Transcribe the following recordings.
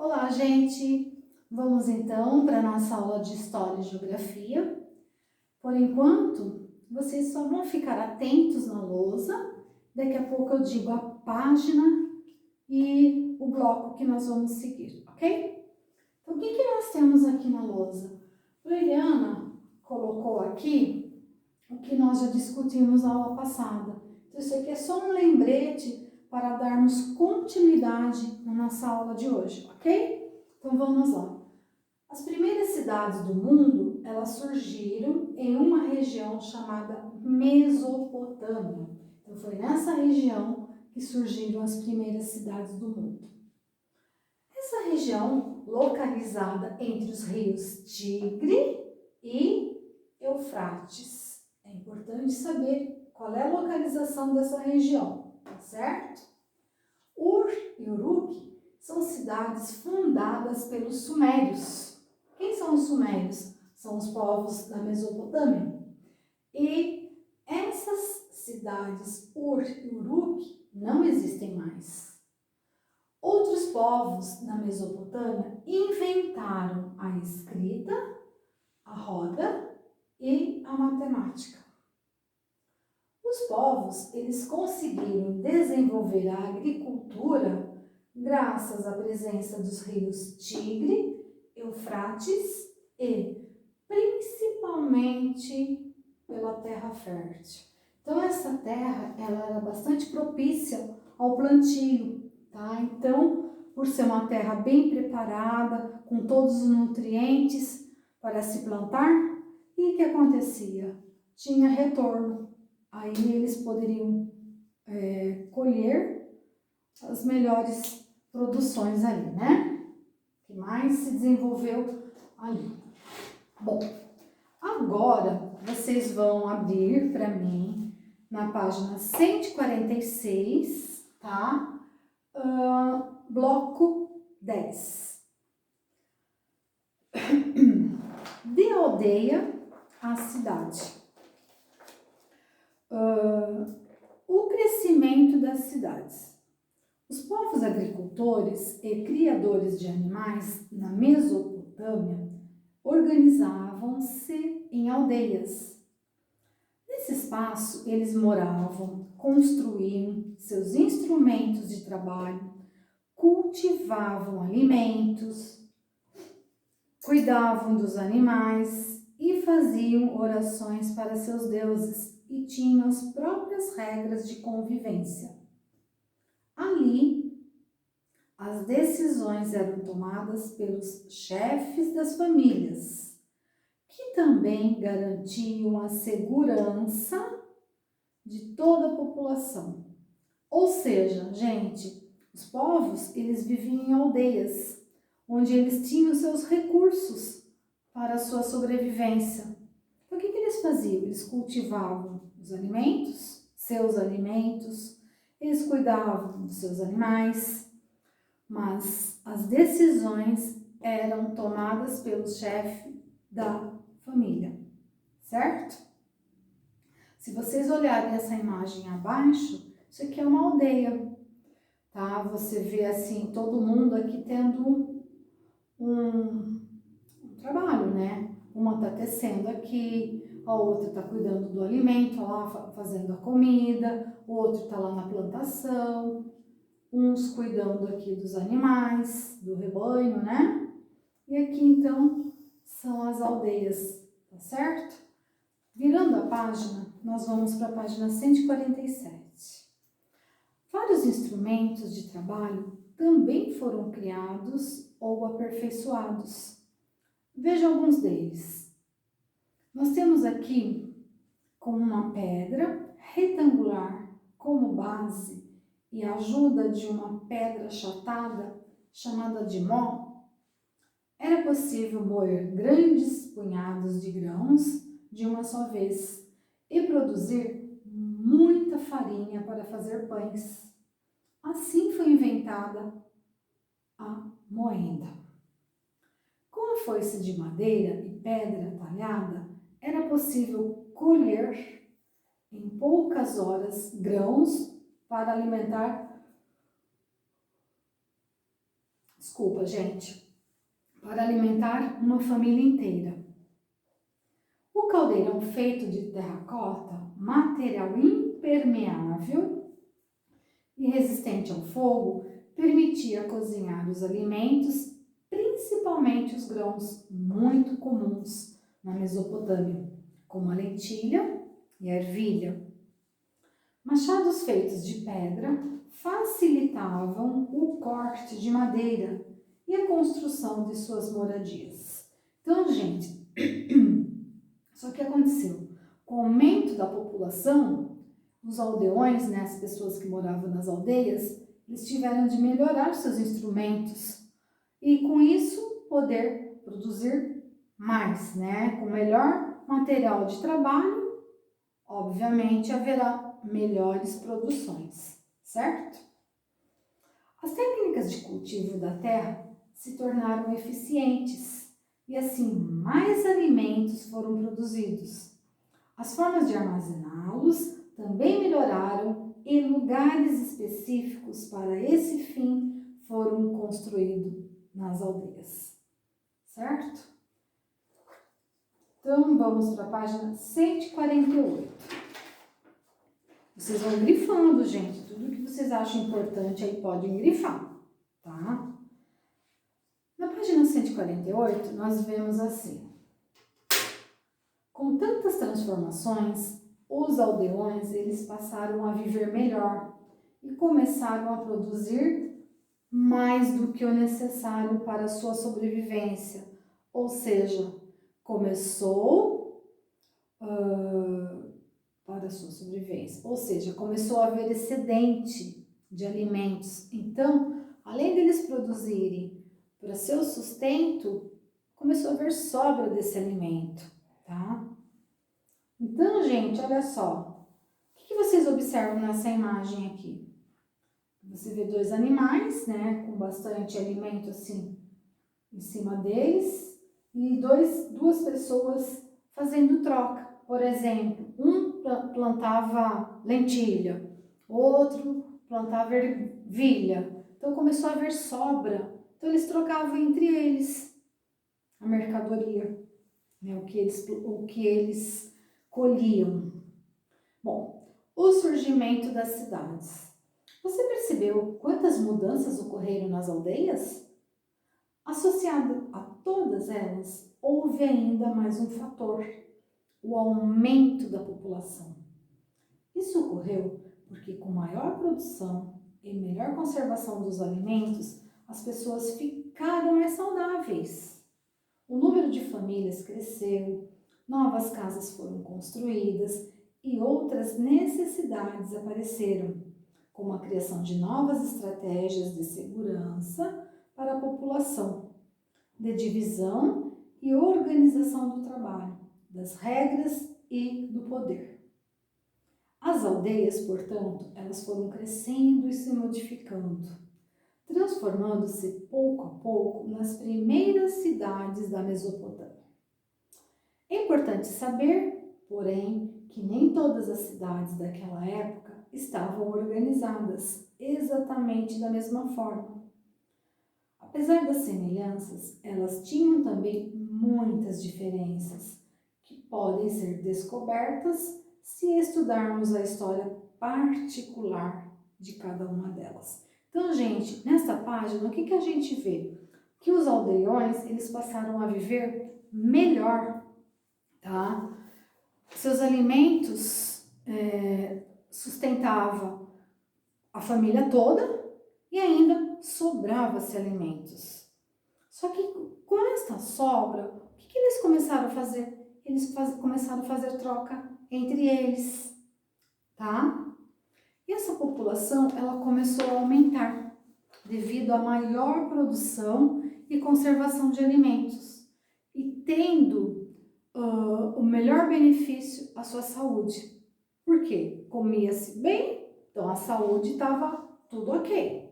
Olá, gente! Vamos então para a nossa aula de História e Geografia. Por enquanto, vocês só vão ficar atentos na lousa. Daqui a pouco eu digo a página e o bloco que nós vamos seguir, ok? Então, o que nós temos aqui na lousa? A Liliana colocou aqui o que nós já discutimos na aula passada. Então, isso aqui é só um lembrete para darmos continuidade na nossa aula de hoje, ok? Então vamos lá. As primeiras cidades do mundo, elas surgiram em uma região chamada Mesopotâmia. Então foi nessa região que surgiram as primeiras cidades do mundo. Essa região, localizada entre os rios Tigre e Eufrates. É importante saber qual é a localização dessa região, tá certo? Ur e Uruk são cidades fundadas pelos sumérios. Quem são os sumérios? São os povos da Mesopotâmia. E essas cidades, Ur e Uruk, não existem mais. Outros povos da Mesopotâmia inventaram a escrita, a roda e a matemática. Os povos, eles conseguiram desenvolver a agricultura graças à presença dos rios Tigre, Eufrates e principalmente pela terra fértil. Então essa terra, ela era bastante propícia ao plantio, tá? Então, por ser uma terra bem preparada, com todos os nutrientes para se plantar, e o que acontecia? Tinha retorno. Aí eles poderiam colher as melhores produções ali, né? Que mais se desenvolveu ali. Bom, agora vocês vão abrir para mim na página 146, tá? Bloco 10. De aldeia à cidade. O crescimento das cidades. Os povos agricultores e criadores de animais na Mesopotâmia organizavam-se em aldeias. Nesse espaço, eles moravam, construíam seus instrumentos de trabalho, cultivavam alimentos, cuidavam dos animais e faziam orações para seus deuses e tinham as próprias regras de convivência. Ali, as decisões eram tomadas pelos chefes das famílias, que também garantiam a segurança de toda a população. Ou seja, gente, os povos, eles viviam em aldeias, onde eles tinham seus recursos para a sua sobrevivência. Então, o que eles faziam? Eles cultivavam os alimentos, seus alimentos, eles cuidavam dos seus animais, mas as decisões eram tomadas pelo chefe da família, certo? Se vocês olharem essa imagem abaixo, isso aqui é uma aldeia, tá? Você vê assim, todo mundo aqui tendo um trabalho, né? Uma tá tecendo aqui, a outra tá cuidando do alimento, lá fazendo a comida, o outro tá lá na plantação, uns cuidando aqui dos animais, do rebanho, né? E aqui então são as aldeias, tá certo? Virando a página, nós vamos para a página 147. Vários instrumentos de trabalho também foram criados ou aperfeiçoados. Veja alguns deles. Nós temos aqui com uma pedra retangular como base e a ajuda de uma pedra achatada chamada de mó, era possível moer grandes punhados de grãos de uma só vez e produzir muita farinha para fazer pães. Assim foi inventada a moenda. Com a foice de madeira e pedra talhada, era possível colher em poucas horas grãos para alimentar desculpa, gente, para alimentar uma família inteira. O caldeirão feito de terracota, material impermeável e resistente ao fogo, permitia cozinhar os alimentos, principalmente os grãos muito comuns na Mesopotâmia, como a lentilha e a ervilha. Machados feitos de pedra facilitavam o corte de madeira e a construção de suas moradias. Então, gente, só que aconteceu? Com o aumento da população, os aldeões, né, as pessoas que moravam nas aldeias, eles tiveram de melhorar seus instrumentos e, com isso, poder produzir mais, né? Com melhor material de trabalho, obviamente, haverá melhores produções, certo? As técnicas de cultivo da terra se tornaram eficientes e, assim, mais alimentos foram produzidos. As formas de armazená-los também melhoraram e lugares específicos para esse fim foram construídos nas aldeias, certo? Então, vamos para a página 148. Vocês vão grifando, gente, tudo que vocês acham importante aí podem grifar, tá? Na página 148, nós vemos assim: com tantas transformações, os aldeões, eles passaram a viver melhor e começaram a produzir mais do que o necessário para a sua sobrevivência. Ou seja, começou para a sua sobrevivência. Ou seja, começou a haver excedente de alimentos. Então, além deles produzirem para seu sustento, começou a haver sobra desse alimento, tá? Então, gente, olha só. O que vocês observam nessa imagem aqui? Você vê dois animais, né, com bastante alimento assim em cima deles e duas pessoas fazendo troca. Por exemplo, um plantava lentilha, outro plantava ervilha. Então começou a haver sobra. Então eles trocavam entre eles a mercadoria, né, o que eles colhiam. Bom, o surgimento das cidades. Você percebeu quantas mudanças ocorreram nas aldeias? Associado a todas elas, houve ainda mais um fator: o aumento da população. Isso ocorreu porque, com maior produção e melhor conservação dos alimentos, as pessoas ficaram mais saudáveis. O número de famílias cresceu, novas casas foram construídas e outras necessidades apareceram, como a criação de novas estratégias de segurança para a população, de divisão e organização do trabalho, das regras e do poder. As aldeias, portanto, elas foram crescendo e se modificando, transformando-se pouco a pouco nas primeiras cidades da Mesopotâmia. É importante saber, porém, que nem todas as cidades daquela época estavam organizadas exatamente da mesma forma. Apesar das semelhanças, elas tinham também muitas diferenças que podem ser descobertas se estudarmos a história particular de cada uma delas. Então, gente, nessa página, o que a gente vê? Que os aldeões, eles passaram a viver melhor, tá? Seus alimentos sustentavam a família toda e ainda sobrava-se alimentos. Só que com esta sobra, o que eles começaram a fazer? Eles começaram a fazer troca entre eles, tá? E essa população, ela começou a aumentar devido à maior produção e conservação de alimentos e tendo o melhor benefício à sua saúde. Por quê? Comia-se bem, então a saúde estava tudo ok.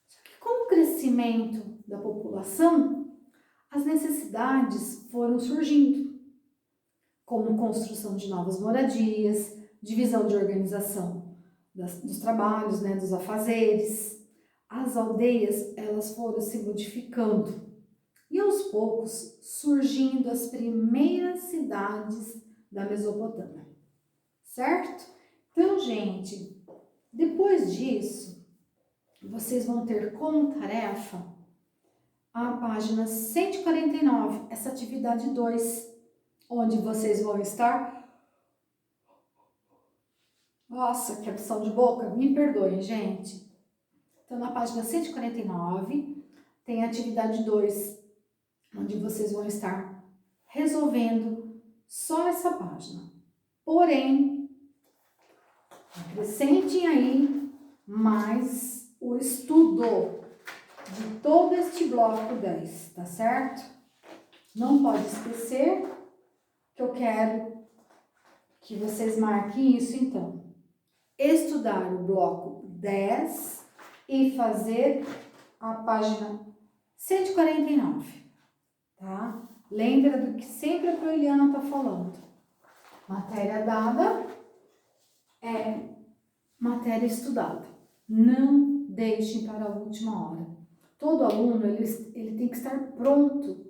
Só que com o crescimento da população, as necessidades foram surgindo, como construção de novas moradias, divisão de organização dos trabalhos, né, dos afazeres, as aldeias elas foram se modificando e aos poucos surgindo as primeiras cidades da Mesopotâmia, certo? Então, gente, depois disso, vocês vão ter como tarefa a página 149, essa atividade 2, onde vocês vão estar... Nossa, que opção de boca, me perdoem, gente. Então, na página 149, tem a atividade 2, onde vocês vão estar resolvendo só essa página. Porém, acrescentem aí mais o estudo de todo este bloco 10, tá certo? Não pode esquecer que eu quero que vocês marquem isso então. Estudar o bloco 10 e fazer a página 149, tá? Lembra do que sempre a Proeliana tá falando. Matéria dada é matéria estudada. Não deixem para a última hora. Todo aluno, ele tem que estar pronto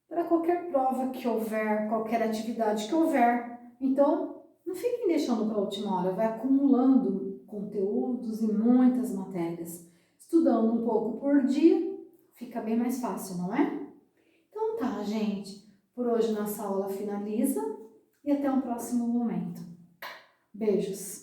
para qualquer prova que houver, qualquer atividade que houver. Então, não fiquem deixando para a última hora, vai acumulando conteúdos e muitas matérias. Estudando um pouco por dia, fica bem mais fácil, não é? Então tá, gente. Por hoje nossa aula finaliza e até um próximo momento. Beijos!